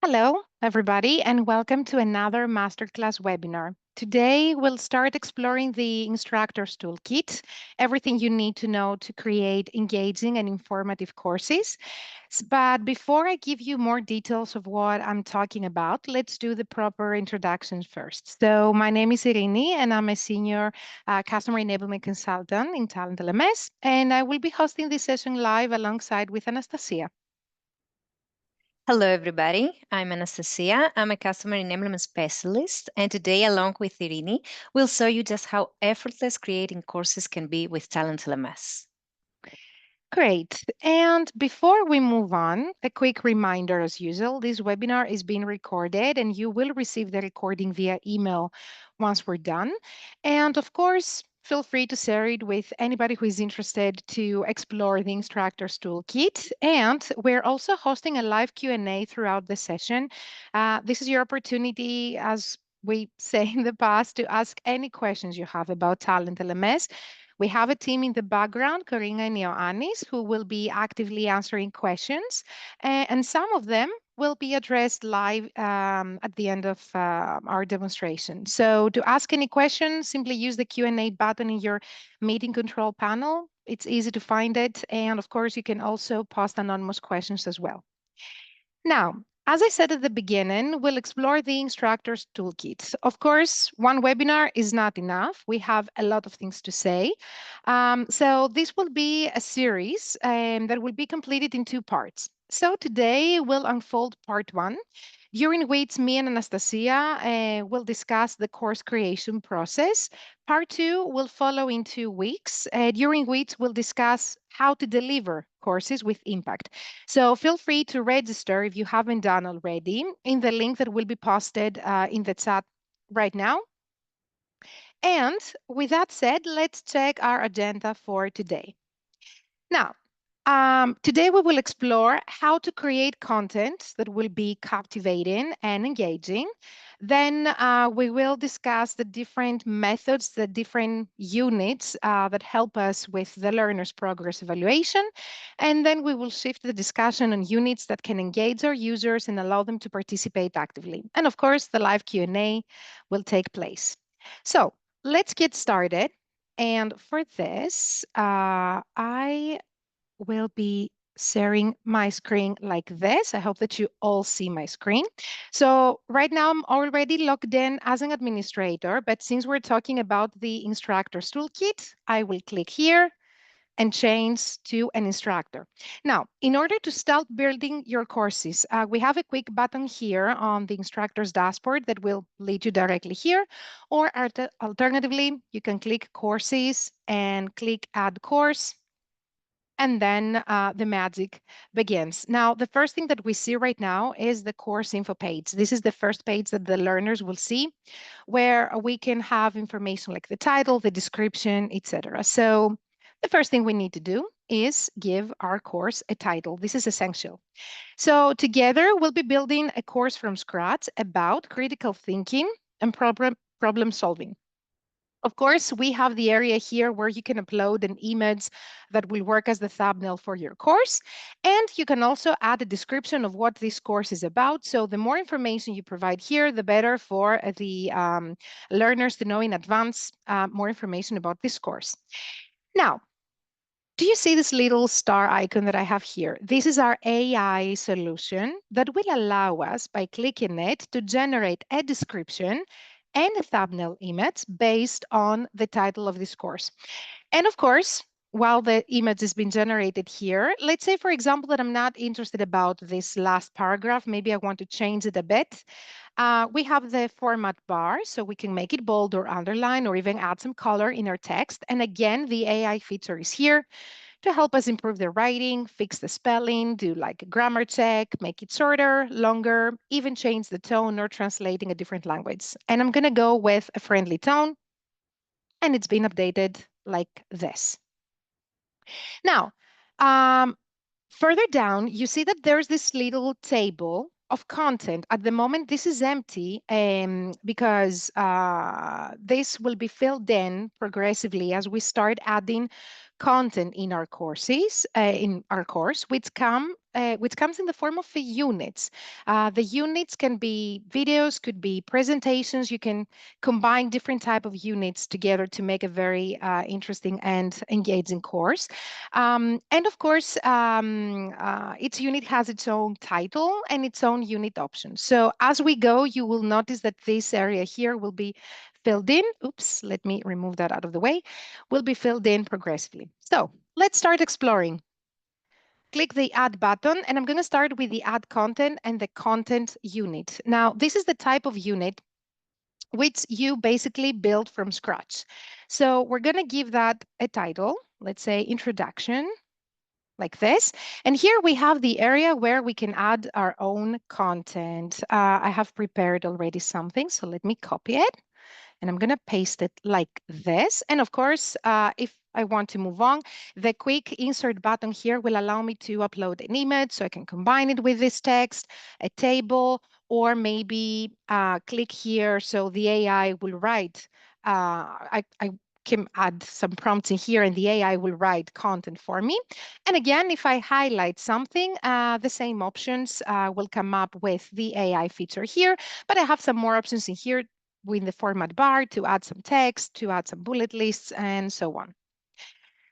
Hello, everybody, and welcome to another Masterclass webinar. Today, we'll start exploring the Instructor's Toolkit, everything you need to know to create engaging and informative courses. But before I give you more details of what I'm talking about, let's do the proper introductions first. So my name is Irini, and I'm a senior customer enablement consultant in TalentLMS, and I will be hosting this session live alongside with Anastasia. Hello, everybody. I'm Anastasia. I'm a customer enablement specialist, and today, along with Irini, we'll show you just how effortless creating courses can be with TalentLMS. Great. And before we move on, a quick reminder as usual, this webinar is being recorded and you will receive the recording via email once we're done. And of course, feel free to share it with anybody who is interested to explore the Instructor's Toolkit. And we're also hosting a live Q&A throughout the session. This is your opportunity, as we say in the past, to ask any questions you have about Talent LMS. We have a team in the background, Karina and Ioannis, who will be actively answering questions, and some of them will be addressed live at the end of our demonstration. So to ask any questions, simply use the Q&A button in your meeting control panel. It's easy to find it. And of course, you can also post anonymous questions as well. Now, as I said at the beginning, we'll explore the instructor's toolkit. Of course, one webinar is not enough. We have a lot of things to say. So this will be a series that will be completed in two parts. So today we'll unfold part one, during which me and Anastasia will discuss the course creation process. Part two will follow in 2 weeks, during which we'll discuss how to deliver courses with impact. So feel free to register if you haven't done already in the link that will be posted in the chat right now. And with that said, let's check our agenda for today. Now, today we will explore how to create content that will be captivating and engaging. Then we will discuss the different methods, the different units that help us with the learner's progress evaluation. And then we will shift the discussion on units that can engage our users and allow them to participate actively. And of course, the live Q&A will take place. So let's get started. And for this, I will be sharing my screen like this. I hope that you all see my screen. So right now I'm already logged in as an administrator, but since we're talking about the instructor's toolkit, I will click here and change to an instructor. Now, in order to start building your courses, we have a quick button here on the instructor's dashboard that will lead you directly here, or alternatively, you can click courses and click add course, and then the magic begins. Now, the first thing that we see right now is the course info page. This is the first page that the learners will see, where we can have information like the title, the description, etc. So the first thing we need to do is give our course a title. This is essential. So together, we'll be building a course from scratch about critical thinking and problem solving. Of course, we have the area here where you can upload an image that will work as the thumbnail for your course. And you can also add a description of what this course is about. So the more information you provide here, the better for the learners to know in advance more information about this course. Now, do you see this little star icon that I have here? This is our AI solution that will allow us, by clicking it, to generate a description and a thumbnail image based on the title of this course. And of course, while the image is being generated here, let's say, for example, that I'm not interested about this last paragraph. Maybe I want to change it a bit. We have the format bar, so we can make it bold or underline or even add some color in our text. And again, the AI feature is here to help us improve the writing, fix the spelling, do like a grammar check, make it shorter, longer, even change the tone or translating a different language. And I'm gonna go with a friendly tone, and it's been updated like this. Now, further down, you see that there's this little table of content. At the moment, this is empty because this will be filled in progressively as we start adding content in our courses, in our course, which come which comes in the form of units. The units can be videos, could be presentations. You can combine different type of units together to make a very interesting and engaging course. And of course, each unit has its own title and its own unit options. So as we go, you will notice that this area here will be filled in. Oops, let me remove that out of the way. Will be filled in progressively. So let's start exploring. Click the add button, and I'm going to start with the add content and the content unit. Now, this is the type of unit which you basically build from scratch. So we're going to give that a title. Let's say introduction, like this. And here we have the area where we can add our own content. I have prepared already something, so let me copy it. And I'm going to paste it like this. And of course, if I want to move on, the quick insert button here will allow me to upload an image so I can combine it with this text, a table, or maybe click here so the AI will write. I can add some prompts in here and the AI will write content for me. And again, if I highlight something, the same options will come up with the AI feature here, but I have some more options in here with the format bar to add some text, to add some bullet lists, and so on.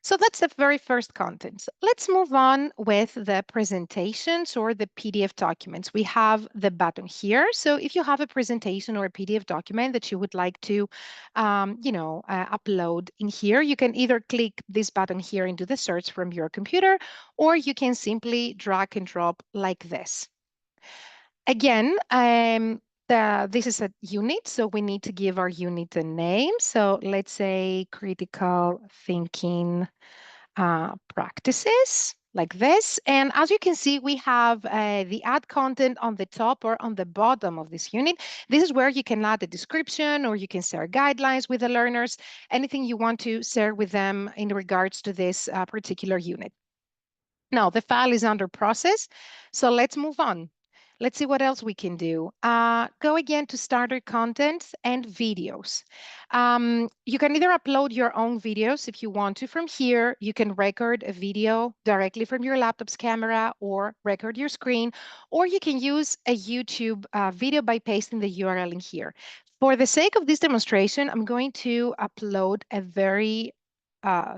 So that's the very first content. Let's move on with the presentations or the PDF documents. We have the button here. So if you have a presentation or a PDF document that you would like to, upload in here, you can either click this button here into the search from your computer, or you can simply drag and drop like this. Again, this is a unit, so we need to give our unit a name. So let's say critical thinking practices, like this. And as you can see, we have the add content on the top or on the bottom of this unit. This is where you can add a description or you can share guidelines with the learners, anything you want to share with them in regards to this particular unit. Now, the file is under process, so let's move on. Let's see what else we can do. Go again to starter content and videos. You can either upload your own videos if you want to from here. You can record a video directly from your laptop's camera or record your screen, or you can use a YouTube video by pasting the URL in here. For the sake of this demonstration, I'm going to upload a very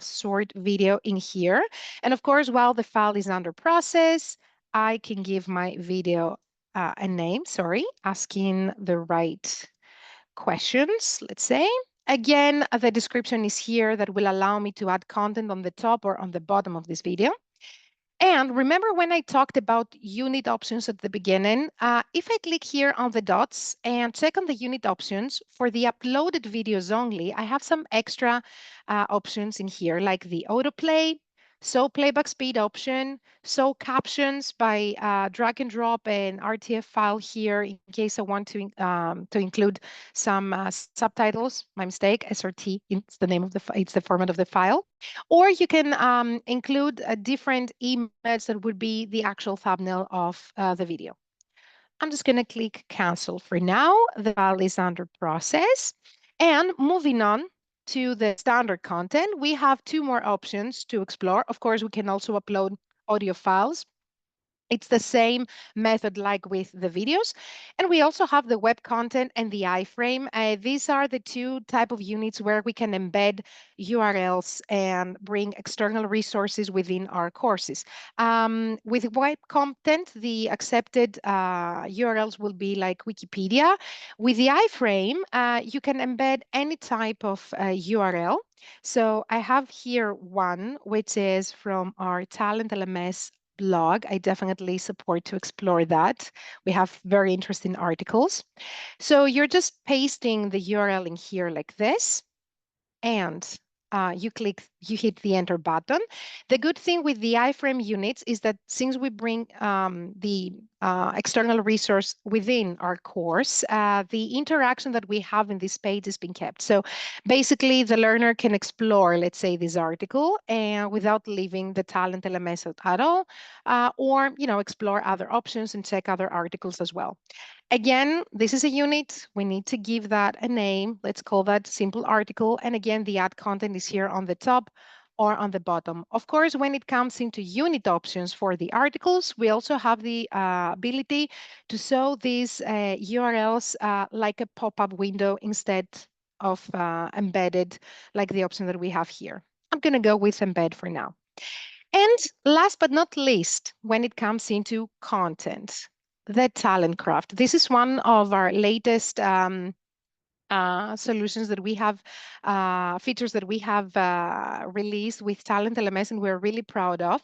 short video in here. And of course, while the file is under process, I can give my video a name, sorry, asking the right questions, let's say. Again, the description is here that will allow me to add content on the top or on the bottom of this video. And remember when I talked about unit options at the beginning, if I click here on the dots and check on the unit options for the uploaded videos only, I have some extra options in here like the autoplay, show playback speed option, show captions by drag and drop an RTF file here in case I want to include some subtitles. My mistake, SRT, it's the name of it's the format of the file. Or you can include a different image that would be the actual thumbnail of the video. I'm just going to click cancel for now. The file is under process. And moving on to the standard content, we have two more options to explore. Of course, we can also upload audio files. It's the same method like with the videos. And we also have the web content and the iframe. These are the two type of units where we can embed URLs and bring external resources within our courses. With web content, the accepted URLs will be like Wikipedia. With the iframe, you can embed any type of URL. So I have here one, which is from our TalentLMS blog. I definitely support to explore that. We have very interesting articles. So you're just pasting the URL in here like this, and you hit the enter button. The good thing with the iframe units is that since we bring the external resource within our course, the interaction that we have in this page is being kept. So basically the learner can explore, let's say, this article and without leaving the Talent LMS at all, or explore other options and check other articles as well. Again, this is a unit. We need to give that a name. Let's call that simple article. And again, the add content is here on the top or on the bottom. Of course, when it comes into unit options for the articles, we also have the ability to show these URLs like a pop-up window instead of embedded, like the option that we have here. I'm going to go with embed for now. And last but not least, when it comes into content, the TalentCraft. This is one of our latest solutions that we have, features that we have released with TalentLMS, and we're really proud of.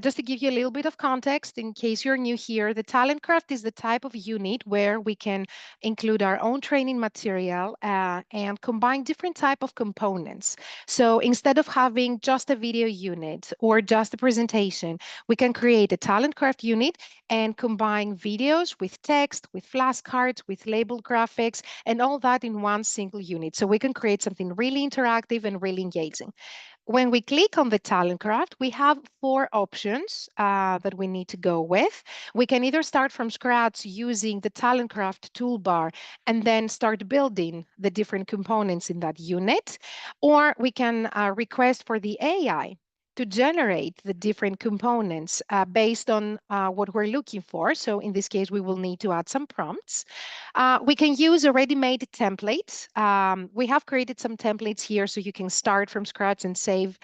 Just to give you a little bit of context, in case you're new here, the TalentCraft is the type of unit where we can include our own training material and combine different type of components. So instead of having just a video unit or just a presentation, we can create a TalentCraft unit and combine videos with text, with flashcards, with labeled graphics, and all that in one single unit. So we can create something really interactive and really engaging. When we click on the TalentCraft, we have 4 options that we need to go with. We can either start from scratch using the TalentCraft toolbar and then start building the different components in that unit, or we can request for the AI to generate the different components based on what we're looking for. So in this case, we will need to add some prompts. We can use a ready-made template. We have created some templates here so you can start from scratch and save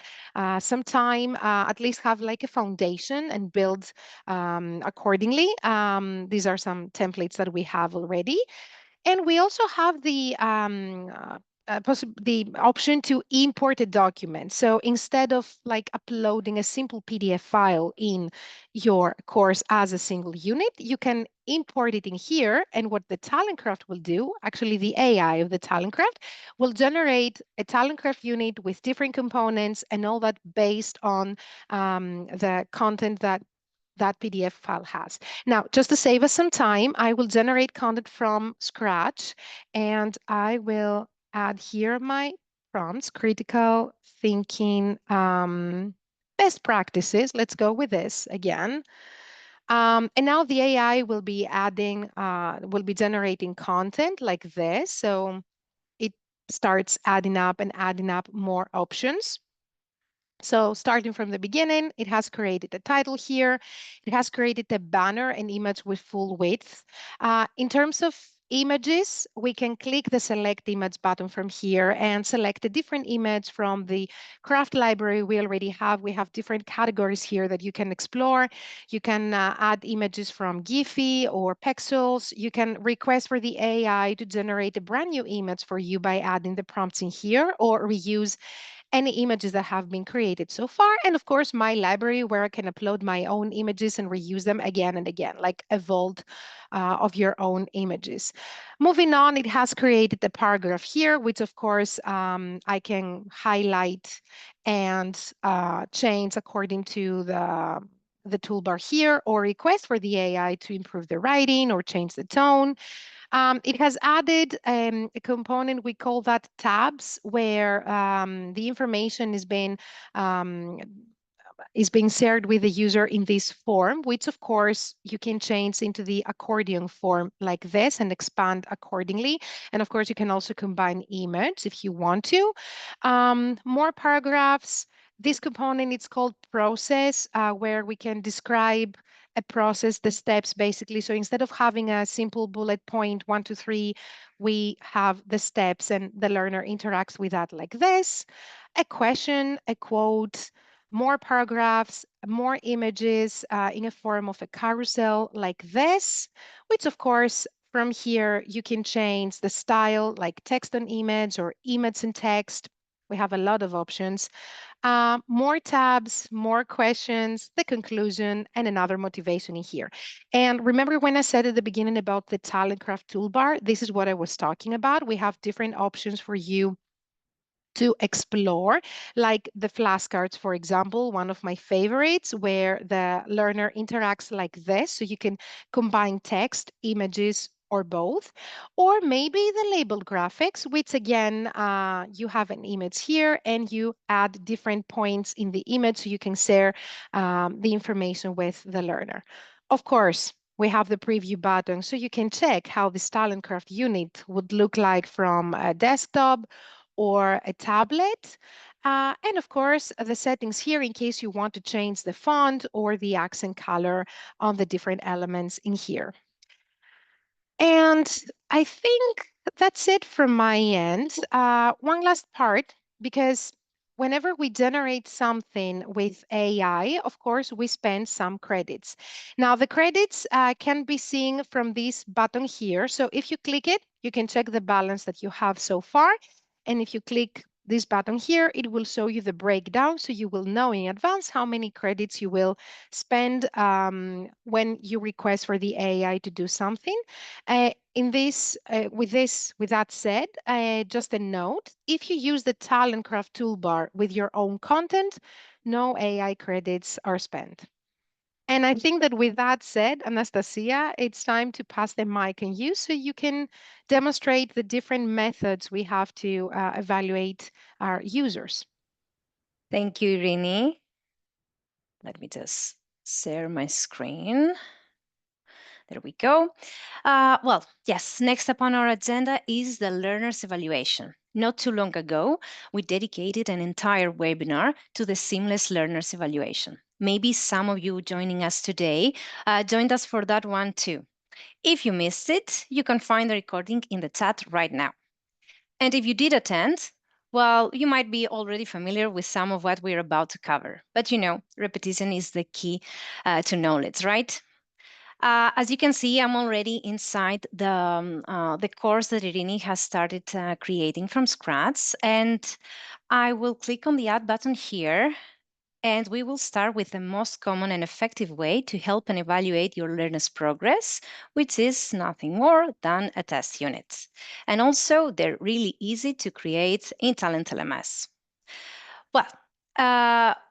some time, at least have like a foundation and build accordingly. These are some templates that we have already. And we also have the option to import a document. So instead of like uploading a simple PDF file in your course as a single unit, you can import it in here. And what the TalentCraft will do, actually the AI of the TalentCraft, will generate a TalentCraft unit with different components and all that based on the content that that PDF file has. Now, just to save us some time, I will generate content from scratch, and I will add here my prompts, critical thinking, best practices. Let's go with this again. And now the AI will be will be generating content like this. So it starts adding up more options. So starting from the beginning, it has created a title here. It has created a banner, an image with full width. In terms of images, we can click the select image button from here and select a different image from the craft library we already have. We have different categories here that you can explore. You can add images from Giphy or Pexels. You can request for the AI to generate a brand new image for you by adding the prompts in here, or reuse any images that have been created so far. And of course, my library where I can upload my own images and reuse them again and again, like a vault of your own images. Moving on, it has created the paragraph here, which of course I can highlight and change according to the toolbar here, or request for the AI to improve the writing or change the tone. It has added a component, we call that tabs, where the information um, is being shared with the user in this form, which of course you can change into the accordion form like this and expand accordingly. And of course, you can also combine image if you want to. More paragraphs. This component, it's called process, where we can describe a process, the steps basically. So instead of having a simple bullet point, 1, 2, 3, we have the steps and the learner interacts with that like this. A question, a quote, more paragraphs, more images in a form of a carousel like this, which of course from here you can change the style like text on image or image and text. We have a lot of options. More tabs, more questions, the conclusion, and another motivation in here. And remember when I said at the beginning about the TalentCraft toolbar, this is what I was talking about. We have different options for you to explore, like the flashcards, for example, one of my favorites, where the learner interacts like this. So you can combine text, images, or both, or maybe the labeled graphics, which again, you have an image here and you add different points in the image so you can share the information with the learner. Of course, we have the preview button so you can check how this TalentCraft unit would look like from a desktop or a tablet. And of course, the settings here in case you want to change the font or the accent color on the different elements in here. And I think that's it from my end. One last part, because whenever we generate something with AI, of course, we spend some credits. Now, the credits can be seen from this button here. So if you click it, you can check the balance that you have so far. And if you click this button here, it will show you the breakdown. So you will know in advance how many credits you will spend when you request for the AI to do something. With that said, just a note: if you use the TalentCraft toolbar with your own content, no AI credits are spent. And I think that with that said, Anastasia, it's time to pass the mic on you so you can demonstrate the different methods we have to evaluate our users. Thank you, Rini. Let me just share my screen. There we go. Well, yes, next up on our agenda is the learner's evaluation. Not too long ago, we dedicated an entire webinar to the seamless learner's evaluation. Maybe some of you joining us today joined us for that one too. If you missed it, you can find the recording in the chat right now. And if you did attend, well, you might be already familiar with some of what we're about to cover. But you know, repetition is the key to knowledge, right? As you can see, I'm already inside the course that Irini has started creating from scratch. And I will click on the Add button here. And we will start with the most common and effective way to help and evaluate your learner's progress, which is nothing more than a test unit. And also, they're really easy to create in TalentLMS. Well,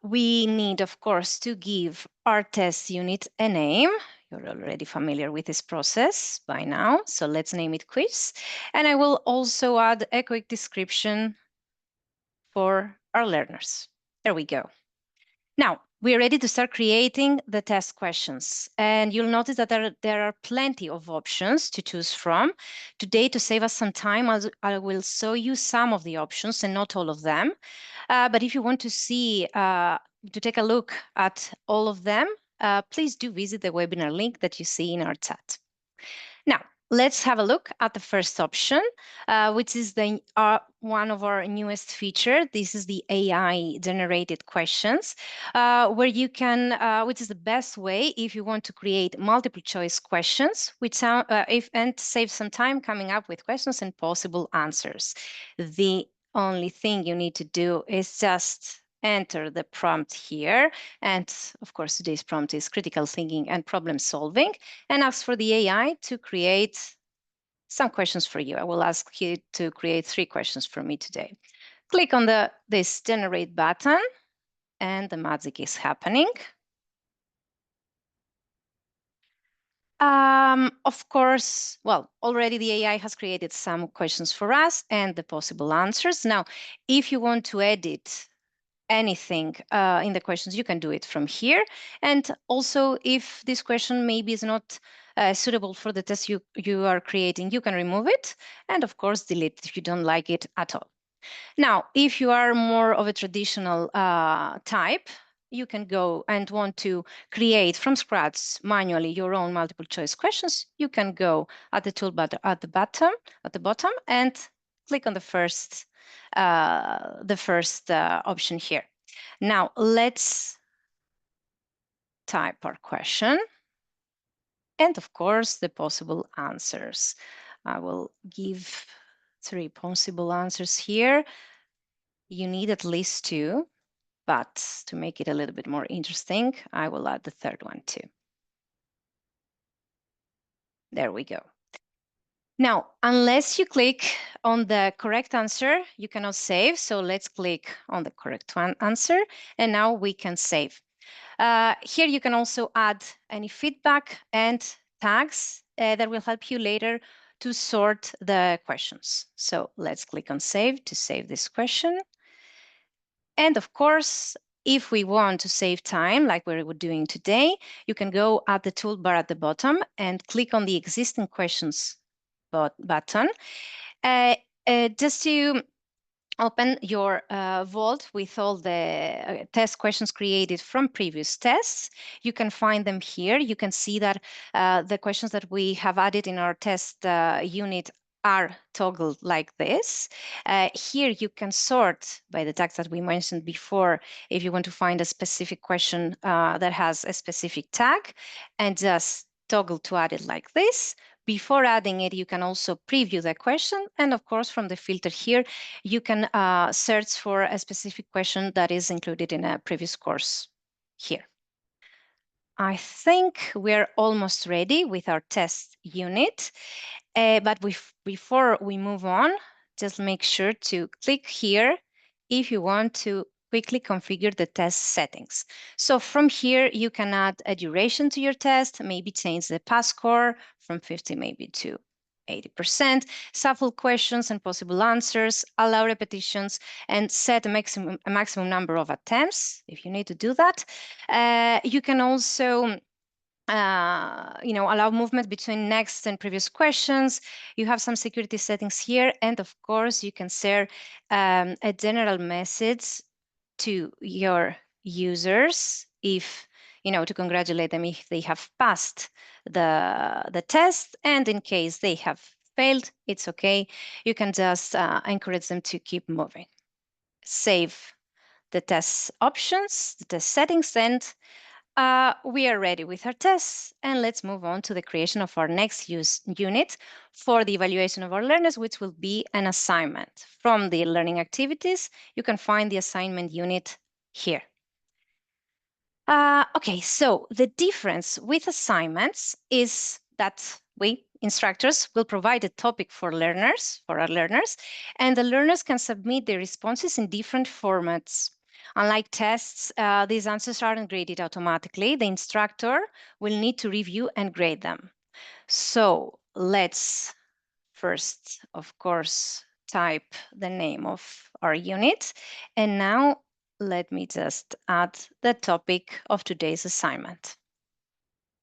we need, of course, to give our test unit a name. You're already familiar with this process by now, so let's name it quiz. And I will also add a quick description for our learners. There we go. Now, we're ready to start creating the test questions. And you'll notice that there are plenty of options to choose from. Today, to save us some time, I will show you some of the options and not all of them. But if you want to see, to take a look at all of them, please do visit the webinar link that you see in our chat. Now, let's have a look at the first option, which is one of our newest feature. This is the AI generated questions, where you can, which is the best way if you want to create multiple choice questions, and save some time coming up with questions and possible answers. The only thing you need to do is just enter the prompt here. And of course, today's prompt is critical thinking and problem solving, and ask for the AI to create some questions for you. I will ask you to create 3 questions for me today. Click on this generate button, and the magic is happening. Of course, well, already the AI has created some questions for us and the possible answers. Now, if you want to edit anything in the questions, you can do it from here. And also, if this question maybe is not suitable for the test you are creating, you can remove it. And of course, delete it if you don't like it at all. Now, if you are more of a traditional type, you can go and want to create from scratch manually your own multiple choice questions. You can go at the toolbar at the bottom and click on the first option here. Now let's type our question and of course the possible answers. I will give 3 possible answers here. You need at least 2, but to make it a little bit more interesting, I will add the 3rd one too. There we go. Now, unless you click on the correct answer, you cannot save. So let's click on the correct answer, and now we can save. Here you can also add any feedback and tags that will help you later to sort the questions. So let's click on save to save this question. And of course, if we want to save time, like we're doing today, you can go at the toolbar at the bottom and click on the existing questions button. Just to open your vault with all the test questions created from previous tests. You can find them here. You can see that the questions that we have added in our test unit are toggled like this. Here you can sort by the tags that we mentioned before if you want to find a specific question that has a specific tag, and just toggle to add it like this. Before adding it, you can also preview the question. And of course, from the filter here, you can search for a specific question that is included in a previous course here. I think we're almost ready with our test unit, but before we move on, just make sure to click here if you want to quickly configure the test settings. So from here, you can add a duration to your test, maybe change the pass score from 50 maybe to 80%, shuffle questions and possible answers, allow repetitions, and set a maximum number of attempts if you need to do that. You can also allow movement between next and previous questions. You have some security settings here, and of course, you can share a general message to your users if to congratulate them if they have passed the test, and in case they have failed, it's okay. You can just encourage them to keep moving. Save the test options, the test settings, and we are ready with our tests, and let's move on to the creation of our next unit for the evaluation of our learners, which will be an assignment. From the learning activities, you can find the assignment unit here. Okay, so the difference with assignments is that we, instructors, will provide a topic for our learners, and the learners can submit their responses in different formats. Unlike tests, these answers aren't graded automatically. The instructor will need to review and grade them. So let's first, of course, type the name of our unit. And now let me just add the topic of today's assignment.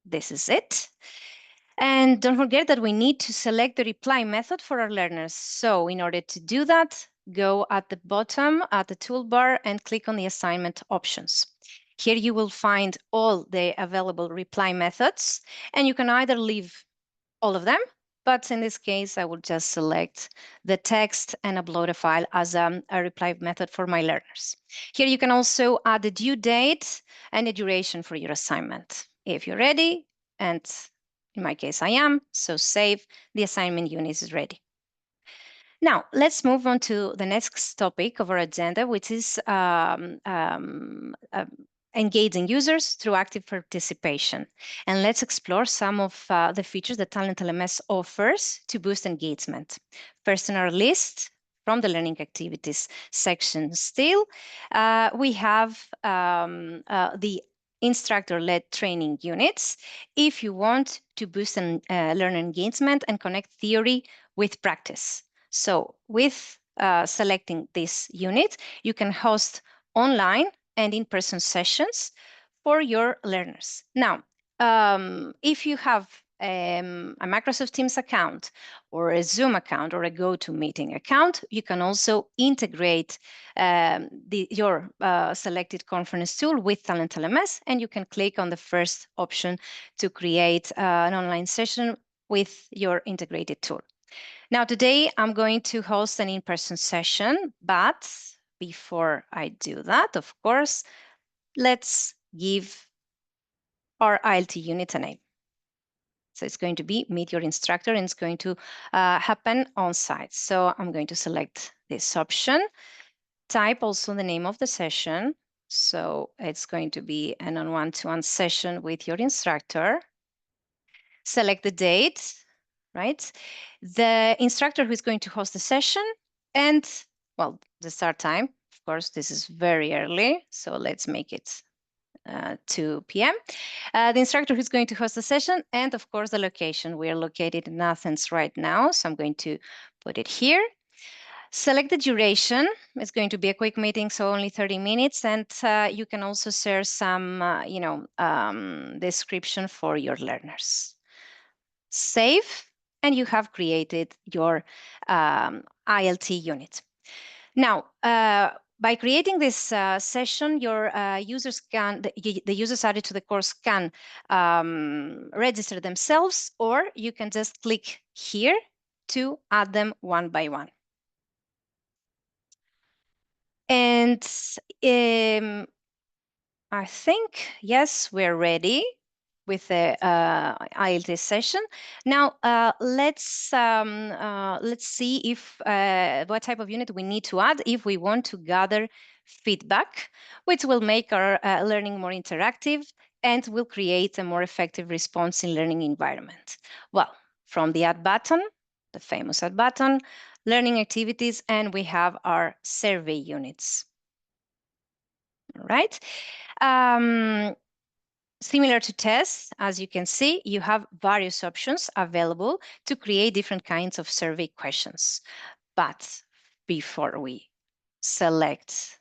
This is it. And don't forget that we need to select the reply method for our learners. So in order to do that, go at the bottom at the toolbar and click on the assignment options. Here you will find all the available reply methods, and you can either leave all of them, but in this case, I will just select the text and upload a file as a reply method for my learners. Here you can also add the due date and the duration for your assignment. If you're ready, and in my case, I am, so save, the assignment unit is ready. Now, let's move on to the next topic of our agenda, which is engaging users through active participation. And let's explore some of the features that TalentLMS offers to boost engagement. First on our list, from the learning activities section still, we have the instructor-led training units if you want to boost learner engagement and connect theory with practice. So with selecting this unit, you can host online and in-person sessions for your learners. Now, if you have a Microsoft Teams account or a Zoom account or a GoToMeeting account, you can also integrate your selected conference tool with TalentLMS, and you can click on the first option to create an online session with your integrated tool. Now, today I'm going to host an in-person session, but before I do that, of course, let's give our ILT unit a name. So it's going to be Meet Your Instructor, and it's going to happen on site. So I'm going to select this option, type also the name of the session. So it's going to be an one-to-one session with your instructor. Select the date, right? The instructor who is going to host the session, and, well, the start time. Of course, this is very early, so let's make it 2 p.m. The instructor who's going to host the session, and of course, the location. We are located in Athens right now, so I'm going to put it here. Select the duration. It's going to be a quick meeting, so only 30 minutes, and you can also share some, description for your learners. Save, and you have created your ILT unit. Now, by creating this session, your users can, the users added to the course can register themselves, or you can just click here to add them one by one. And I think, yes, we're ready with the IELTS session. Now, let's see if what type of unit we need to add if we want to gather feedback, which will make our learning more interactive and will create a more effective response in learning environment. Well, from the add button, the famous add button, learning activities, and we have our survey units. All right. Similar to tests, as you can see, you have various options available to create different kinds of survey questions. But before we select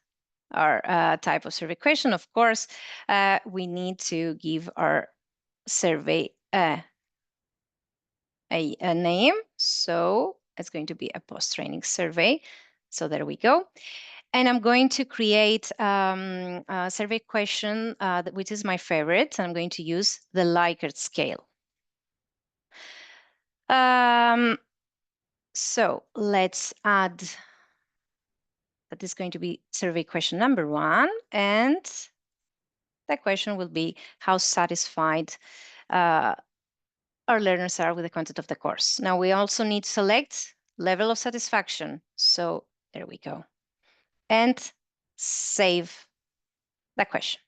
our type of survey question, of course, we need to give our survey a name. So it's going to be a post-training survey. So there we go. And I'm going to create a survey question, which is my favorite. I'm going to use the Likert scale. So let's add, that is going to be survey question number 1. And the question will be how satisfied our learners are with the content of the course. Now we also need to select level of satisfaction. So there we go. And save the question.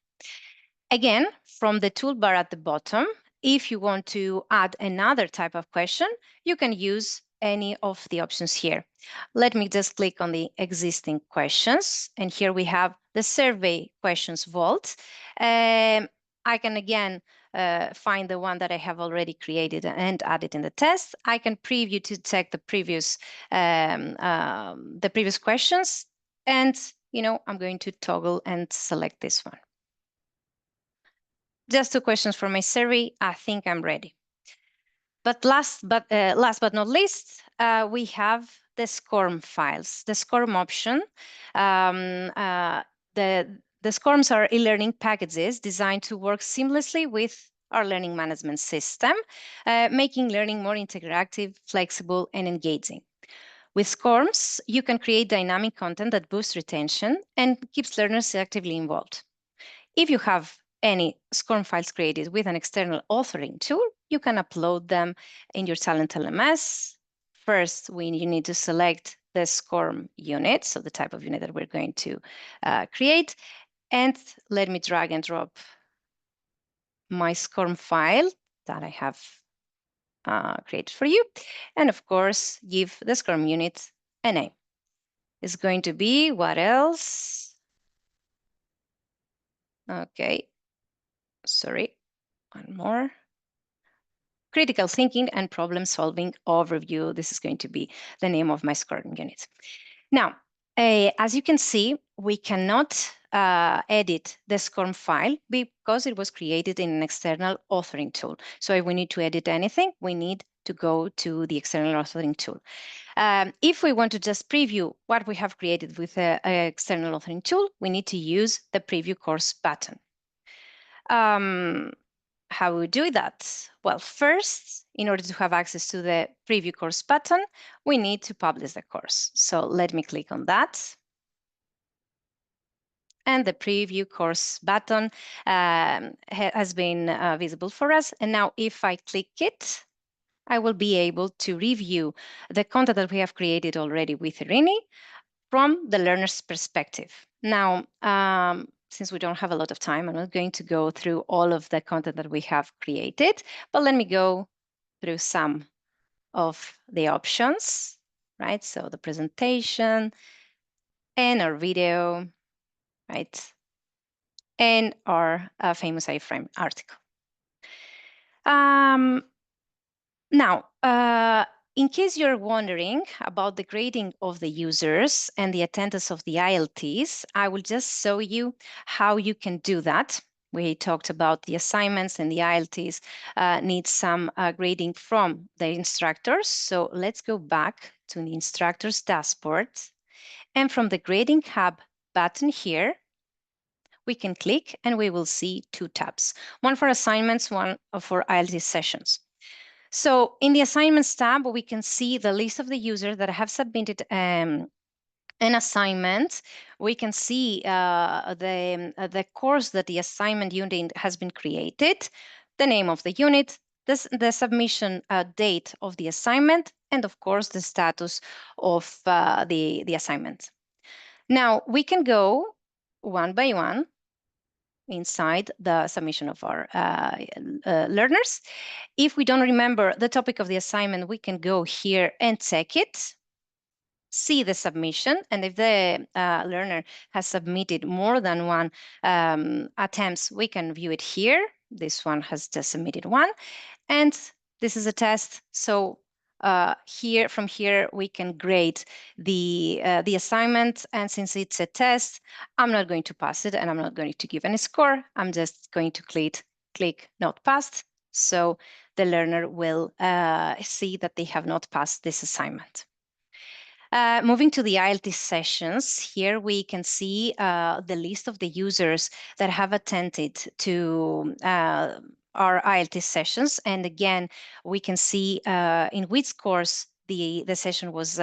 Again, from the toolbar at the bottom, if you want to add another type of question, you can use any of the options here. Let me just click on the existing questions. And here we have the survey questions vault. I can again find the one that I have already created and added in the test. I can preview to check the previous questions. And, I'm going to toggle and select this one. Just 2 questions for my survey. I think I'm ready. But last but not least, we have the Scorm files, the Scorm option. The Scorms are e-learning packages designed to work seamlessly with our learning management system, making learning more interactive, flexible, and engaging. With Scorms, you can create dynamic content that boosts retention and keeps learners actively involved. If you have any Scorm files created with an external authoring tool, you can upload them in your TalentLMS. First, you need to select the Scorm unit, so the type of unit that we're going to create. And let me drag and drop my Scorm file that I have created for you. And of course, give the Scorm unit a name. It's going to be what else? Okay, sorry, one more. Critical thinking and problem solving overview. This is going to be the name of my Scorm unit. Now, as you can see, we cannot edit the Scorm file because it was created in an external authoring tool. So if we need to edit anything, we need to go to the external authoring tool. If we want to just preview what we have created with an external authoring tool, we need to use the preview course button. How we do that? Well, first, in order to have access to the preview course button, we need to publish the course. So let me click on that. And the preview course button has been visible for us. And now if I click it, I will be able to review the content that we have created already with Irini from the learner's perspective. Now, since we don't have a lot of time, I'm not going to go through all of the content that we have created, but let me go through some of the options, right? So the presentation and our video, right? And our famous iframe article. Now, in case you're wondering about the grading of the users and the attendance of the IELTS, I will just show you how you can do that. We talked about the assignments and the IELTS need some grading from the instructors. So let's go back to the instructor's dashboard. And from the Grading Hub button here, we can click and we will see two tabs, one for assignments, one for IELTS sessions. So in the Assignments tab, we can see the list of the users that have submitted an assignment. We can see the course that the assignment unit has been created, the name of the unit, the submission date of the assignment, and of course the status of the assignment. Now we can go one by one inside the submission of our learners. If we don't remember the topic of the assignment, we can go here and check it, see the submission, and if the learner has submitted more than one attempts, we can view it here. This one has just submitted one, and this is a test. So from here we can grade the assignment, and since it's a test, I'm not going to pass it and I'm not going to give any score. I'm just going to click not passed, so the learner will see that they have not passed this assignment. Moving to the IELTS sessions, here we can see the list of the users that have attended to our IELTS sessions. And again, we can see in which course the session was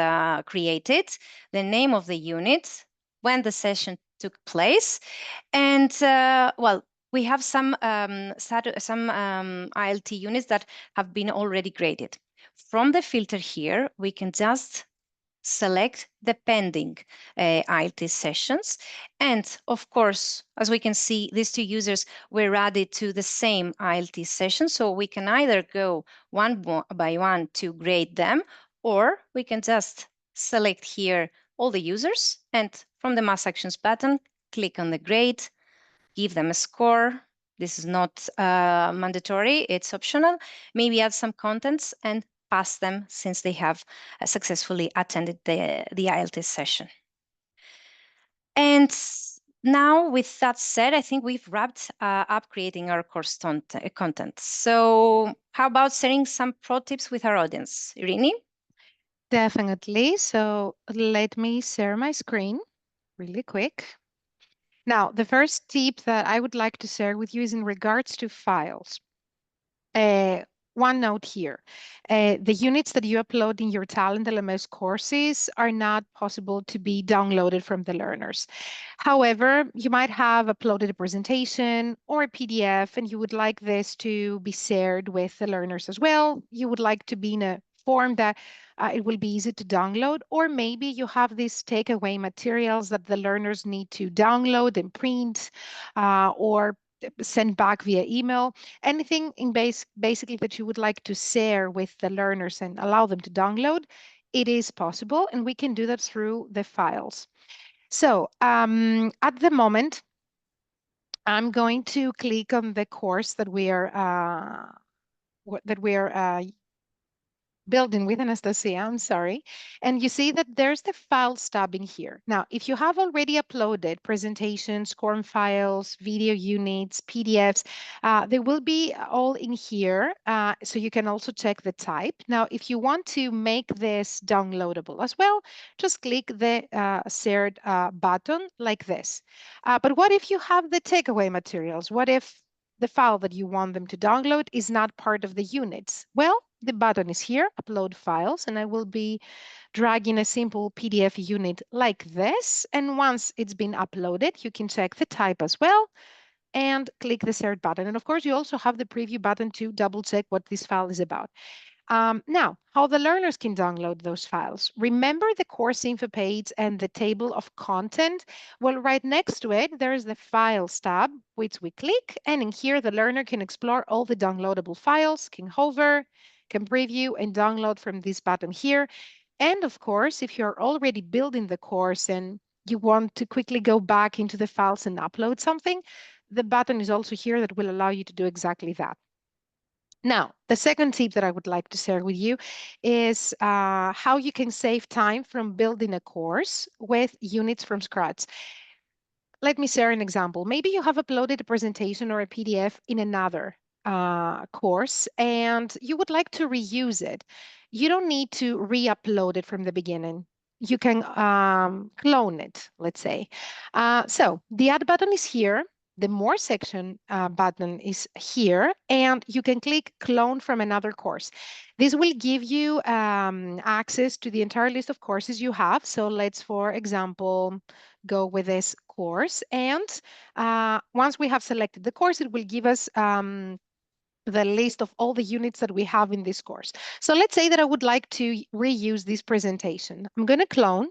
created, the name of the unit, when the session took place. And well, we have some IELTS units that have been already graded. From the filter here, we can just select the pending IELTS sessions. And of course, as we can see, these two users were added to the same IELTS session. So we can either go one by one to grade them, or we can just select here all the users, and from the Mass Actions button, click on the grade, give them a score. This is not mandatory, it's optional. Maybe add some contents and pass them since they have successfully attended the IELTS session. And now, with that said, I think we've wrapped up creating our course content. So how about sharing some pro tips with our audience? Irini? Definitely. So let me share my screen really quick. Now, the first tip that I would like to share with you is in regards to files. One note here, the units that you upload in your TalentLMS courses are not possible to be downloaded from the learners. However, you might have uploaded a presentation or a PDF and you would like this to be shared with the learners as well. You would like to be in a form that it will be easy to download, or maybe you have these takeaway materials that the learners need to download and print or send back via email. Anything in basically that you would like to share with the learners and allow them to download, it is possible, and we can do that through the files. So at the moment, I'm going to click on the course that we are building with Anastasia, I'm sorry. And you see that there's the files tab in here. Now, if you have already uploaded presentations, Scorm files, video units, PDFs, they will be all in here. So you can also check the type. Now, if you want to make this downloadable as well, just click the shared button like this. But what if you have the takeaway materials? What if the file that you want them to download is not part of the units? Well, the button is here, upload files, and I will be dragging a simple PDF unit like this. And once it's been uploaded, you can check the type as well and click the shared button. And of course, you also have the preview button to double check what this file is about. Now, how the learners can download those files. Remember the course info page and the table of content? Well, right next to it, there's the Files tab, which we click, and in here, the learner can explore all the downloadable files, can hover, can preview and download from this button here. And of course, if you're already building the course and you want to quickly go back into the files and upload something, the button is also here that will allow you to do exactly that. Now, the second tip that I would like to share with you is how you can save time from building a course with units from scratch. Let me share an example. Maybe you have uploaded a presentation or a PDF in another course and you would like to reuse it. You don't need to re-upload it from the beginning. you can clone it, let's say. So the add button is here. The more section button is here, and you can click clone from another course. This will give you access to the entire list of courses you have. So let's, for example, go with this course. And once we have selected the course, it will give us the list of all the units that we have in this course. So let's say that I would like to reuse this presentation. I'm going to clone.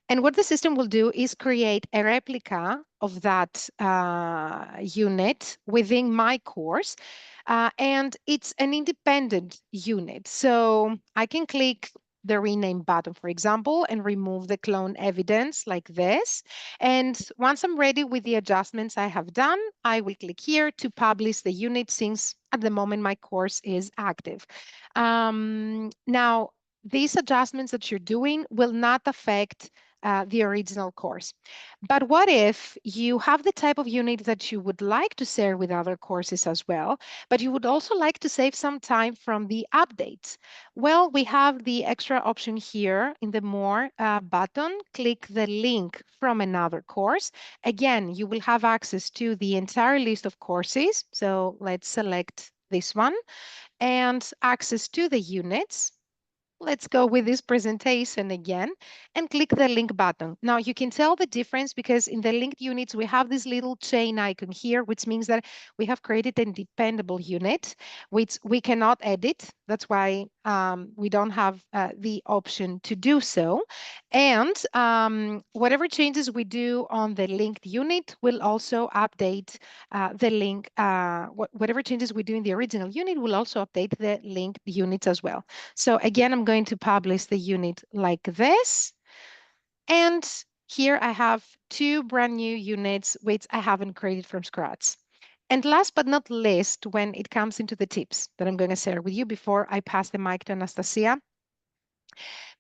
And what the system will do is create a replica of that unit within my course. And it's an independent unit. So I can click the rename button, for example, and remove the clone evidence like this. And once I'm ready with the adjustments I have done, I will click here to publish the unit since at the moment my course is active. Now, these adjustments that you're doing will not affect the original course. But what if you have the type of unit that you would like to share with other courses as well, but you would also like to save some time from the updates? Well, we have the extra option here in the More button. Click the link from another course. Again, you will have access to the entire list of courses. So let's select this one and access to the units. Let's go with this presentation again and click the link button. Now you can tell the difference because in the linked units, we have this little chain icon here, which means that we have created a dependable unit, which we cannot edit. That's why we don't have the option to do so. And whatever changes we do on the linked unit will also update the link. Whatever changes we do in the original unit will also update the linked units as well. So again, I'm going to publish the unit like this. And here I have two brand new units, which I haven't created from scratch. And last but not least, when it comes into the tips that I'm going to share with you before I pass the mic to Anastasia,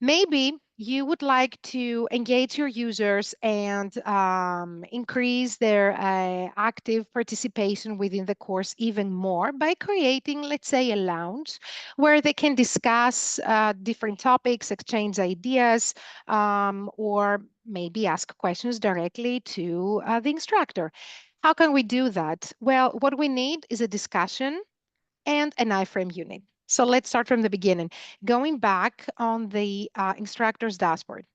maybe you would like to engage your users and increase their active participation within the course even more by creating, let's say, a lounge where they can discuss different topics, exchange ideas, or maybe ask questions directly to the instructor. How can we do that? Well, what we need is a discussion and an iframe unit. So let's start from the beginning. Going back on the instructor's dashboard,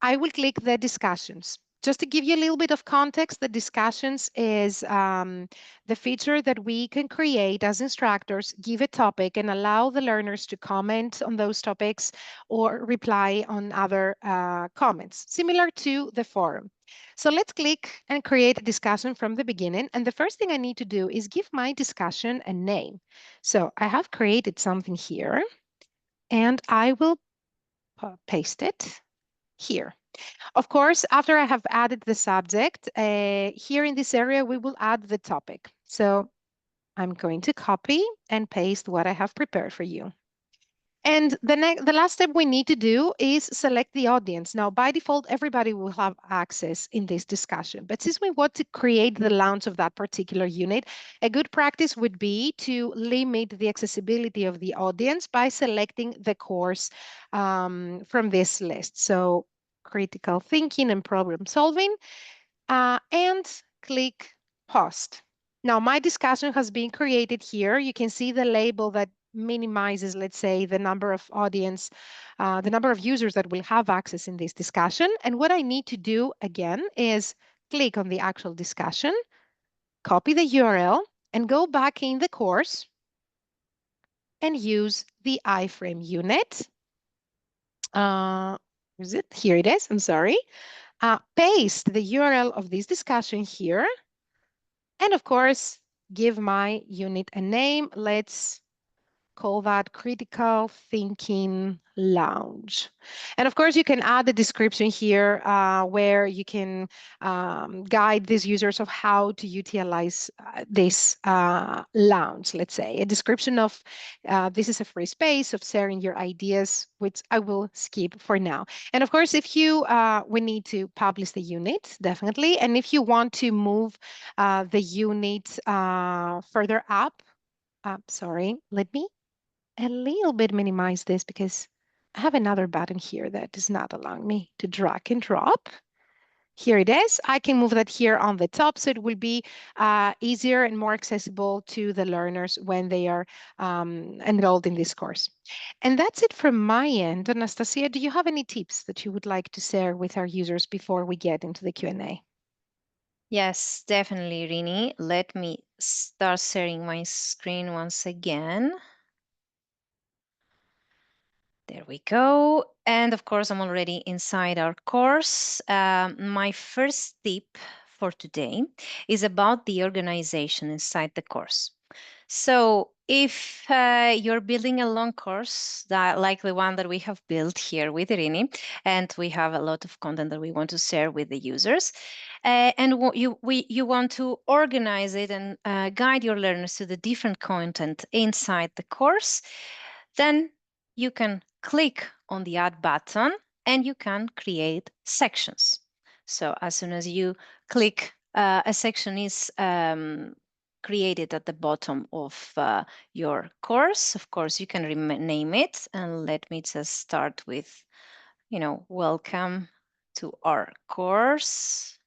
I will click the discussions. Just to give you a little bit of context, the discussions is the feature that we can create as instructors, give a topic and allow the learners to comment on those topics or reply on other comments, similar to the forum. So let's click and create a discussion from the beginning. And the first thing I need to do is give my discussion a name. So I have created something here and I will paste it here. Of course, after I have added the subject, here in this area, we will add the topic. So I'm going to copy and paste what I have prepared for you. And the last step we need to do is select the audience. Now, by default, everybody will have access in this discussion. But since we want to create the launch of that particular unit, a good practice would be to limit the accessibility of the audience by selecting the course from this list. So critical thinking and problem solving, and click post. Now, my discussion has been created here. You can see the label that minimizes, let's say, the number of audience, the number of users that will have access in this discussion. And what I need to do again is click on the actual discussion, copy the URL, and go back in the course and use the iframe unit. Is it? Here it is. I'm sorry. Paste the URL of this discussion here. And of course, give my unit a name. Let's call that Critical Thinking Lounge. And of course, you can add the description here where you can guide these users of how to utilize this lounge, let's say. A description of this is a free space of sharing your ideas, which I will skip for now. And of course, if you, we need to publish the unit, definitely. And if you want to move the unit further up, sorry, let me a little bit minimize this because I have another button here that does not allow me to drag and drop. Here it is. I can move that here on the top, so it will be easier and more accessible to the learners when they are enrolled in this course. And that's it from my end. Anastasia, do you have any tips that you would like to share with our users before we get into the Q&A? Yes, definitely, Rini. Let me start sharing my screen once again. There we go. And of course, I'm already inside our course. My first tip for today is about the organization inside the course. So if you're building a long course, that, like the one that we have built here with Irini, and we have a lot of content that we want to share with the users, and you want to organize it and guide your learners to the different content inside the course, then you can click on the Add button and you can create sections. So as soon as you click, a section is created at the bottom of your course. Of course, you can rename it, and let me just start with, welcome to our course,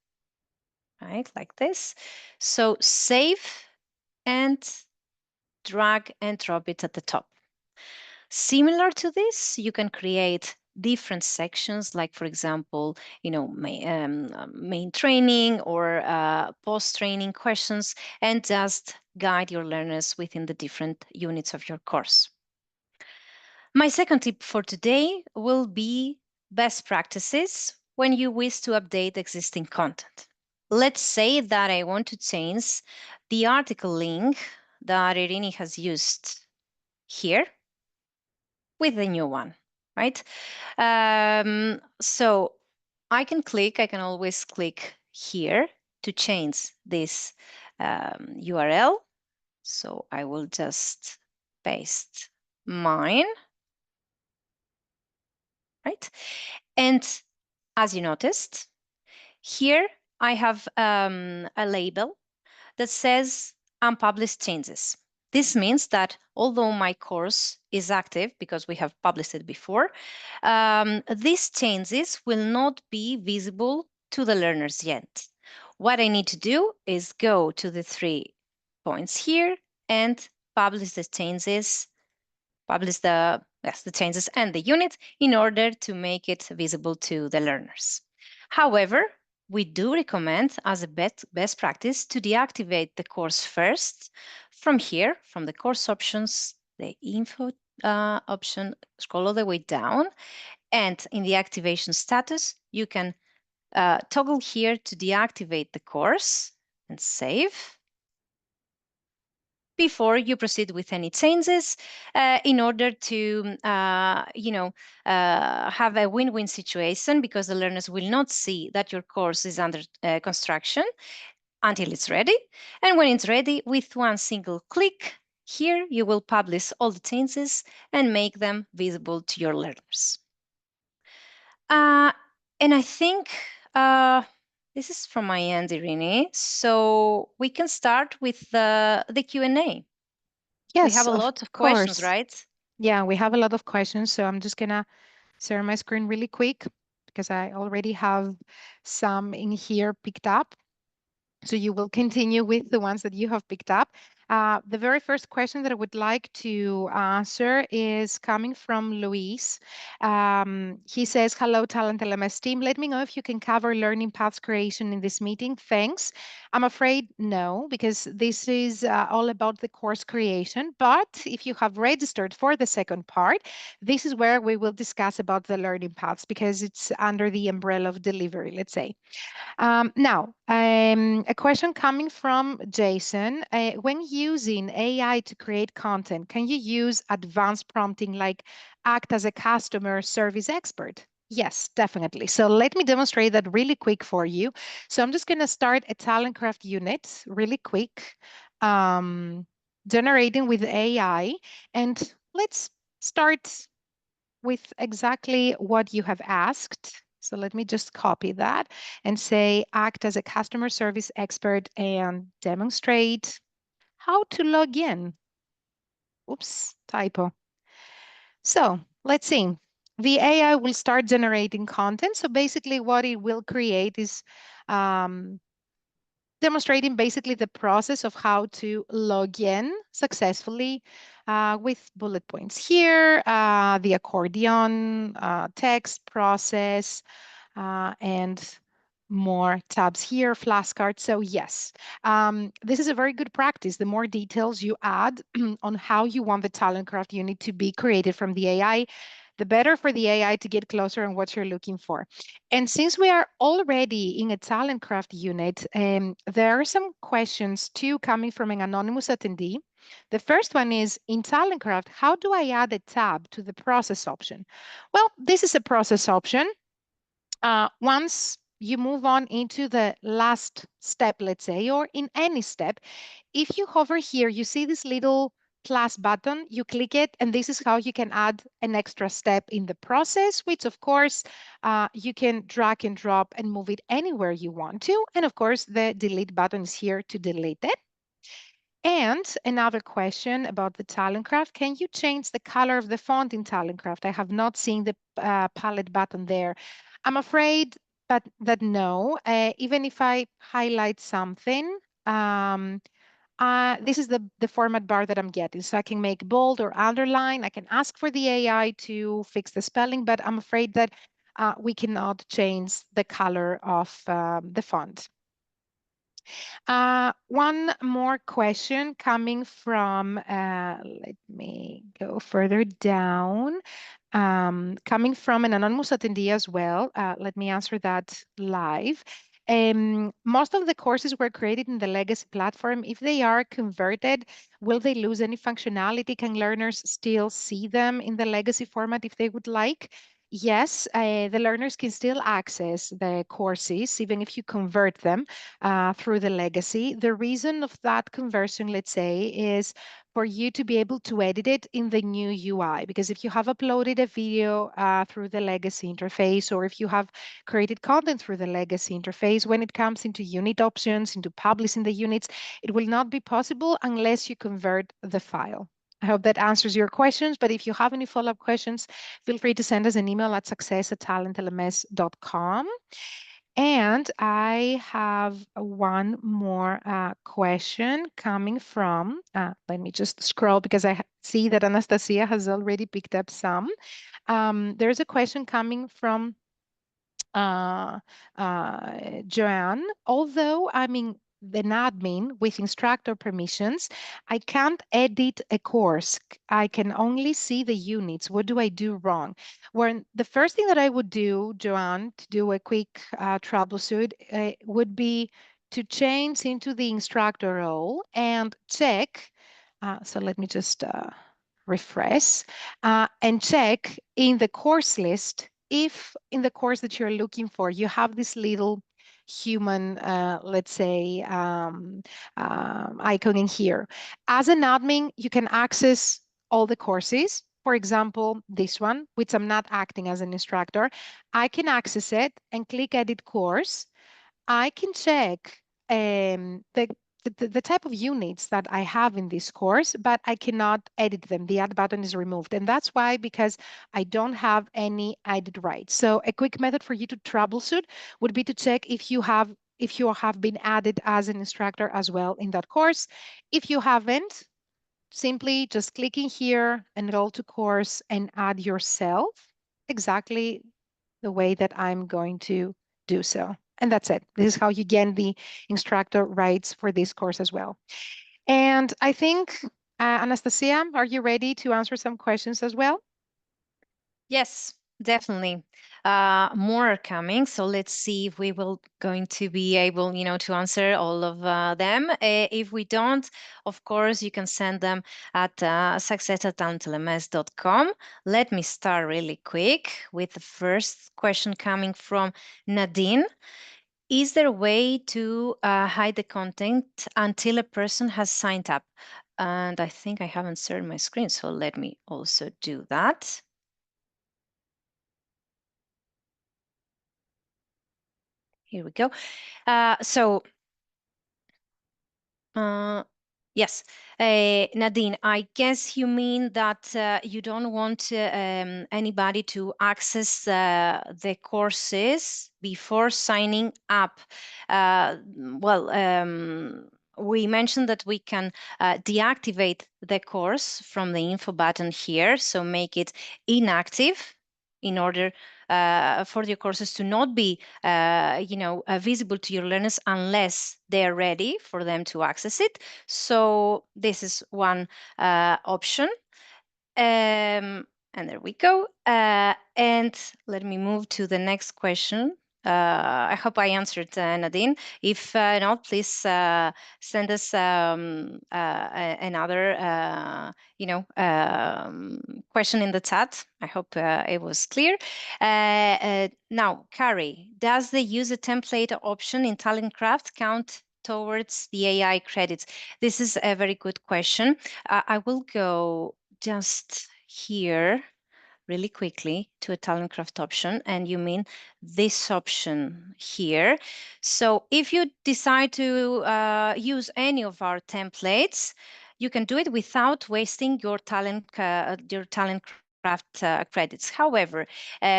right? Like this. So save and drag and drop it at the top. Similar to this, you can create different sections, like, for example, main training or post-training questions, and just guide your learners within the different units of your course. My second tip for today will be best practices when you wish to update existing content. Let's say that I want to change the article link that Irini has used here with the new one, right? So I can always click here to change this URL. So I will just paste mine, right? And as you noticed, here I have a label that says unpublished changes. This means that although my course is active because we have published it before, these changes will not be visible to the learners yet. What I need to do is go to the 3 points here and publish the changes, the changes and the unit in order to make it visible to the learners. However, we do recommend as a best practice to deactivate the course first. From here, from the course options, the info option, scroll all the way down, and in the activation status, you can toggle here to deactivate the course and save before you proceed with any changes, in order to have a win-win situation, because the learners will not see that your course is under construction until it's ready. And when it's ready, with one single click here, you will publish all the changes and make them visible to your learners. And I think this is from my end, Irene. So we can start with the Q&A. We Yes, have a of lot of questions, course. right? Yeah, we have a lot of questions, so I'm just gonna share my screen really quick because I already have some in here picked up. So you will continue with the ones that you have picked up. The very first question that I would like to answer is coming from Luis. He says, hello, TalentLMS team. Let me know if you can cover learning paths creation in this meeting. Thanks. I'm afraid no, because this is all about the course creation. But if you have registered for the second part, this is where we will discuss about the learning paths, because it's under the umbrella of delivery, let's say. Now, a question coming from Jason. When using AI to create content, can you use advanced prompting like act as a customer service expert? Yes, definitely. So let me demonstrate that really quick for you. So I'm just going to start a TalentCraft unit really quick, generating with AI. And let's start with exactly what you have asked. So let me just copy that and say, act as a customer service expert and demonstrate how to log in. Oops, typo. So let's see. the AI will start generating content. So basically, what it will create is um, demonstrating basically the process of how to log in successfully with bullet points here, the accordion text process, and more tabs here, flashcards. So yes, this is a very good practice. The more details you add on how you want the TalentCraft unit to be created from the AI, the better for the AI to get closer on what you're looking for. And since we are already in a TalentCraft unit, there are some questions too coming from an anonymous attendee. The first one is, in TalentCraft, how do I add a tab to the process option? Well, this is a process option. Once you move on into the last step, let's say, or in any step, if you hover here, you see this little plus button, you click it, and this is how you can add an extra step in the process, which of course, you can drag and drop and move it anywhere you want to. And of course, the delete button is here to delete it. And another question about the TalentCraft, can you change the color of the font in TalentCraft? I have not seen the palette button there. I'm afraid that no, even if I highlight something, this is the format bar that I'm getting. So I can make bold or underline. I can ask for the AI to fix the spelling, but I'm afraid that we cannot change the color of the font. One more question coming from, let me go further down, coming from an anonymous attendee as well. Let me answer that live. Most of the courses were created in the legacy platform. If they are converted, will they lose any functionality? Can learners still see them in the legacy format if they would like? Yes, the learners can still access the courses, even if you convert them through the legacy. The reason of that conversion, let's say, is for you to be able to edit it in the new UI. Because if you have uploaded a video through the legacy interface, or if you have created content through the legacy interface, when it comes into unit options, into publishing the units, it will not be possible unless you convert the file. I hope that answers your questions, but if you have any follow-up questions, feel free to send us an email at success@talentlms.com. And I have one more question coming from, let me just scroll because I see that Anastasia has already picked up some. There's a question coming from Joanne. Although I'm in an admin with instructor permissions, I can't edit a course. I can only see the units. What do I do wrong? Well, the first thing that I would do, Joanne, to do a quick troubleshoot would be to change into the instructor role and check. So let me just refresh and check in the course list if in the course that you're looking for, you have this little human, let's say, icon in here. As an admin, you can access all the courses. For example, this one, which I'm not acting as an instructor, I can access it and click Edit Course. I can check the type of units that I have in this course, but I cannot edit them. The add button is removed. And that's why, because I don't have any edit rights. So a quick method for you to troubleshoot would be to check if you have been added as an instructor as well in that course. If you haven't, simply just clicking here, enroll to course, and add yourself exactly the way that I'm going to do so. And that's it. This is how you gain the instructor rights for this course as well. And I think, Anastasia, are you ready to answer some questions as well? Yes, definitely. More are coming, so let's see if we will going to be able, to answer all of them. If we don't, of course, you can send them at success@talentlms.com. Let me start really quick with the first question coming from Nadine. Is there a way to hide the content until a person has signed up? And I think I haven't shared my screen, so let me also do that. Here we go. So, uh, Yes, Nadine, I guess you mean that you don't want anybody to access the courses before signing up. Well, we mentioned that we can deactivate the course from the info button here, so make it inactive in order for your courses to not be, visible to your learners unless they're ready for them to access it. So this is one option. And there we go. And let me move to the next question. I hope I answered, Nadine. If not, please send us another, question in the chat. I hope it was clear. Now, Carrie, does the use a template option in TalentCraft count towards the AI credits? This is a very good question. I will go just here really quickly to a TalentCraft option, and you mean this option here. So if you decide to use any of our templates, you can do it without wasting your TalentCraft credits. However,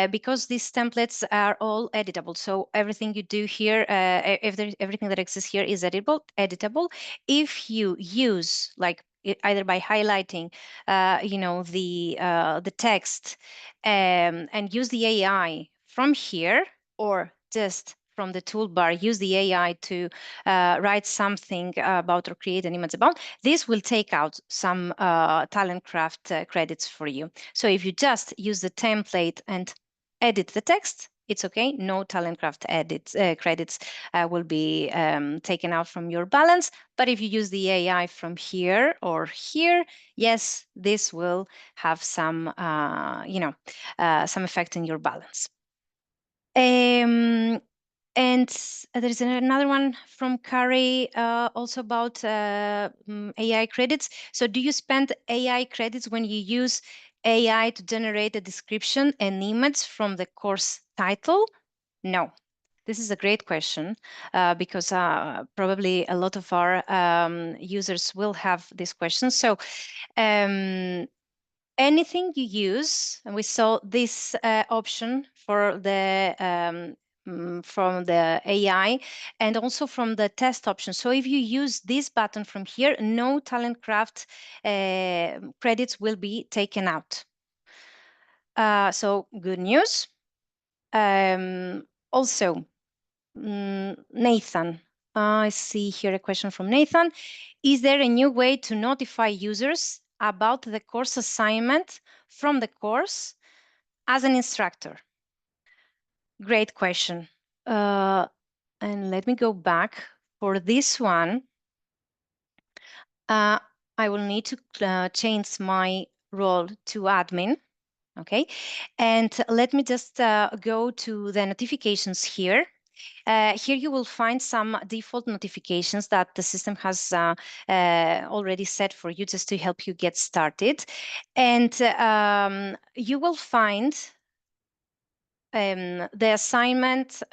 because these templates are all editable, so everything you do here, everything that exists here is editable. If you use like either by highlighting, the text, and use the AI from here, or just from the toolbar, use the AI to write something about or create an image about, this will take out some TalentCraft credits for you. So if you just use the template and edit the text, it's okay. No TalentCraft edits credits will be taken out from your balance. But if you use the AI from here or here, yes, this will have some, some effect in your balance. And there's another one from Carrie, also about AI credits. So do you spend AI credits when you use AI to generate a description and image from the course title? No. This is a great question because probably a lot of our users will have this question. So anything you use, and we saw this option for the from the AI and also from the test option. So if you use this button from here, no TalentCraft credits will be taken out. So good news. Also, Nathan, I see here a question from Nathan. Is there a new way to notify users about the course assignment from the course as an instructor? Great question. And let me go back. For this one, I will need to change my role to admin. Okay, and let me just go to the notifications here. Here you will find some default notifications that the system has already set for you just to help you get started. And you will find the assignment.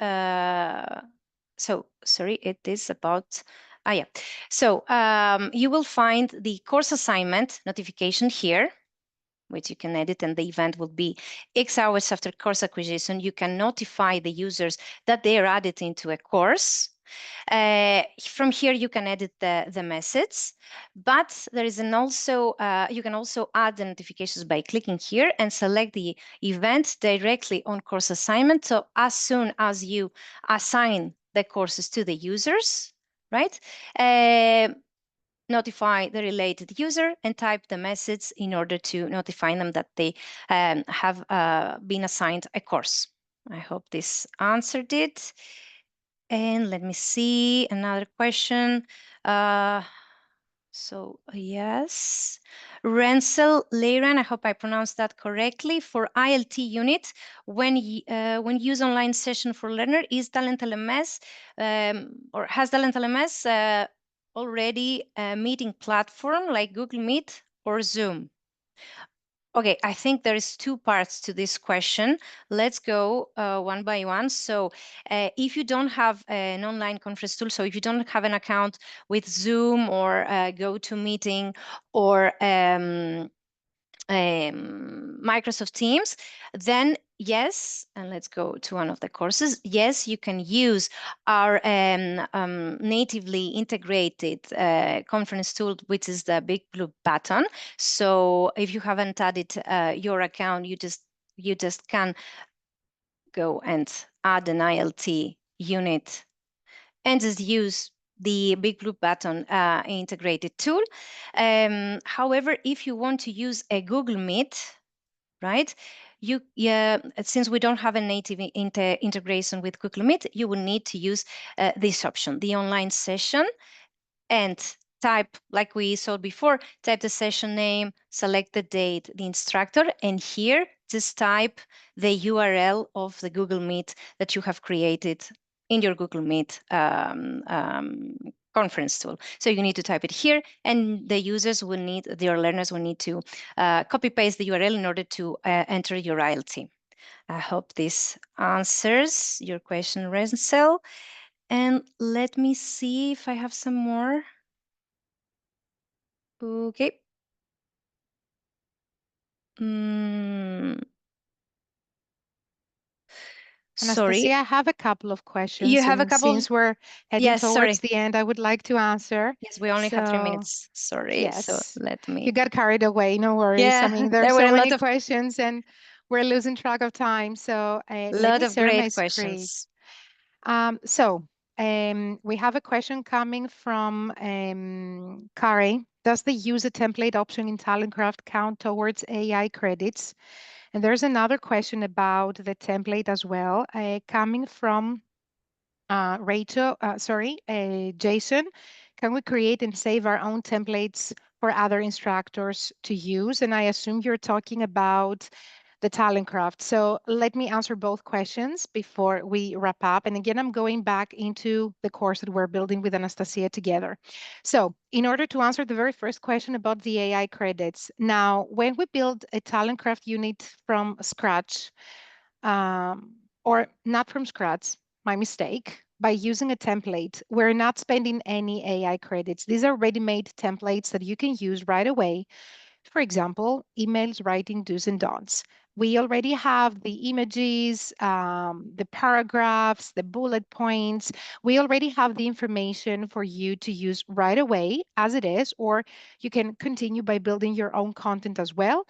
So sorry, it is about, yeah. So you will find the course assignment notification here, which you can edit, and the event will be X hours after course acquisition. You can notify the users that they are added into a course. From here, you can edit the message, but there is you can also add the notifications by clicking here and select the event directly on course assignment. So as soon as you assign the courses to the users, right? Notify the related user and type the message in order to notify them that they have been assigned a course. I hope this answered it. And let me see another question. So yes, Rensel Leiran, I hope I pronounced that correctly. For ILT unit, when use online session for learner, is TalentLMS or has TalentLMS already a meeting platform like Google Meet or Zoom? Okay, I think there is two parts to this question. Let's go one by one. So if you don't have an online conference tool, so if you don't have an account with Zoom or GoToMeeting or Microsoft Teams, then yes, and let's go to one of the courses. Yes, you can use our natively integrated conference tool, which is the big blue button. So if you haven't added your account, you just can go and add an ILT unit and just use the big blue button integrated tool. However, if you want to use a Google Meet, right? Since we don't have a native integration with Google Meet, you will need to use this option, the online session, and type, like we saw before, type the session name, select the date, the instructor, and here just type the URL of the Google Meet that you have created in your Google Meet conference tool. So you need to type it here, and the users will need, your learners will need to copy paste the URL in order to enter your ILT. I hope this answers your question, Renzel. And let me see if I have some more. Okay. Mm, Anastasia, sorry. I have a couple of You questions, have a and couple? since we're heading Yes, towards sorry. the end, I would like to answer. Yes, we only have 3 So, minutes. Sorry. So yes, let you me. got carried away. No worries. I Yeah, mean, there are there were so a many questions, and we're losing track of time. So, let lot me of share my great screen. questions. We have a question coming from Kari. Does the use a template option in TalentCraft count towards AI credits? And there's another question about the template as well, coming from Jason. Can we create and save our own templates for other instructors to use? And I assume you're talking about the TalentCraft. So let me answer both questions before we wrap up. And again, I'm going back into the course that we're building with Anastasia together. So in order to answer the very first question about the AI credits, now, when we build a TalentCraft unit from scratch, or not from scratch, my mistake, by using a template, we're not spending any AI credits. These are ready-made templates that you can use right away. For example, emails writing do's and don'ts. We already have the images, the paragraphs, the bullet points. We already have the information for you to use right away as it is, or you can continue by building your own content as well.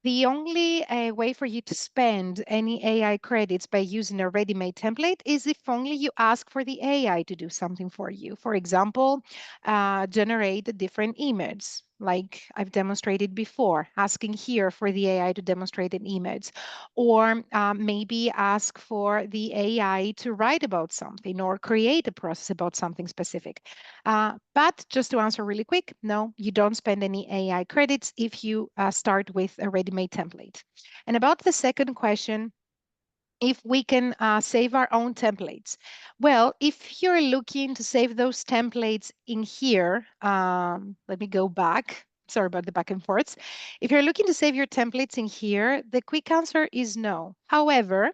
The only way for you to spend any AI credits by using a ready-made template is if only you ask for the AI to do something for you. For example, generate a different image, like I've demonstrated before, asking here for the AI to demonstrate an image, or maybe ask for the AI to write about something or create a process about something specific. But just to answer really quick, no, you don't spend any AI credits if you start with a ready-made template. And about the second question, if we can save our own templates. Well, if you're looking to save those templates in here, let me go back. Sorry about the back and forths. If you're looking to save your templates in here, the quick answer is no. However,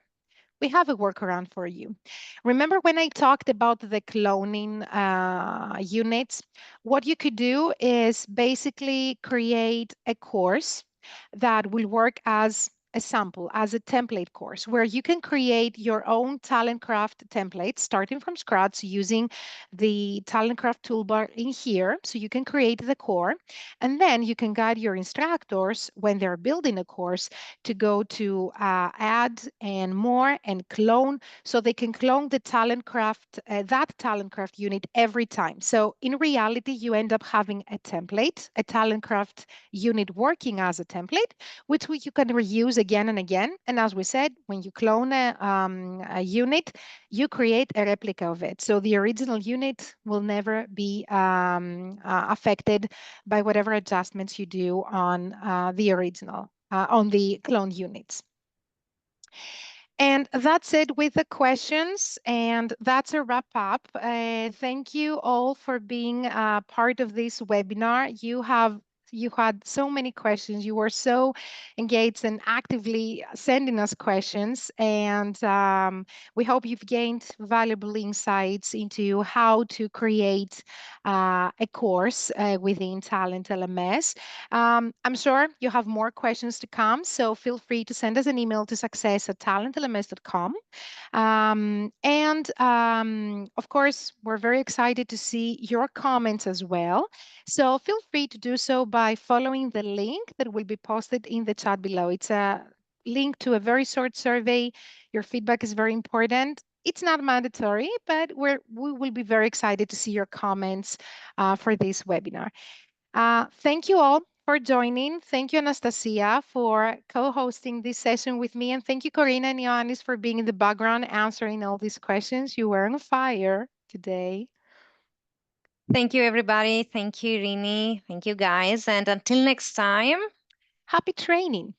we have a workaround for you. Remember when I talked about the cloning units? What you could do is basically create a course that will work as a sample, as a template course, where you can create your own TalentCraft template starting from scratch using the TalentCraft toolbar in here. So you can create the core, and then you can guide your instructors when they're building a course to go to add and more and clone, so they can clone the TalentCraft, that TalentCraft unit every time. So in reality, you end up having a template, a TalentCraft unit working as a template, which you can reuse again and again. And as we said, when you clone a unit, you create a replica of it. So the original unit will never be affected by whatever adjustments you do on the original, on the clone units. And that's it with the questions, and that's a wrap up. Thank you all for being part of this webinar. You had so many questions. You were so engaged and actively sending us questions. And we hope you've gained valuable insights into how to create a course within Talent LMS. I'm sure you have more questions to come, so feel free to send us an email to success@talentlms.com. And of course, we're very excited to see your comments as well. So feel free to do so by following the link that will be posted in the chat below. It's a link to a very short survey. Your feedback is very important. It's not mandatory, but we will be very excited to see your comments for this webinar. Thank you all for joining. Thank you, Anastasia, for co-hosting this session with me. And thank you, Corina and Ioannis, for being in the background answering all these questions. You were on fire today. Thank you, everybody. Thank you, Rini. Thank you, guys. And until next time. Happy training.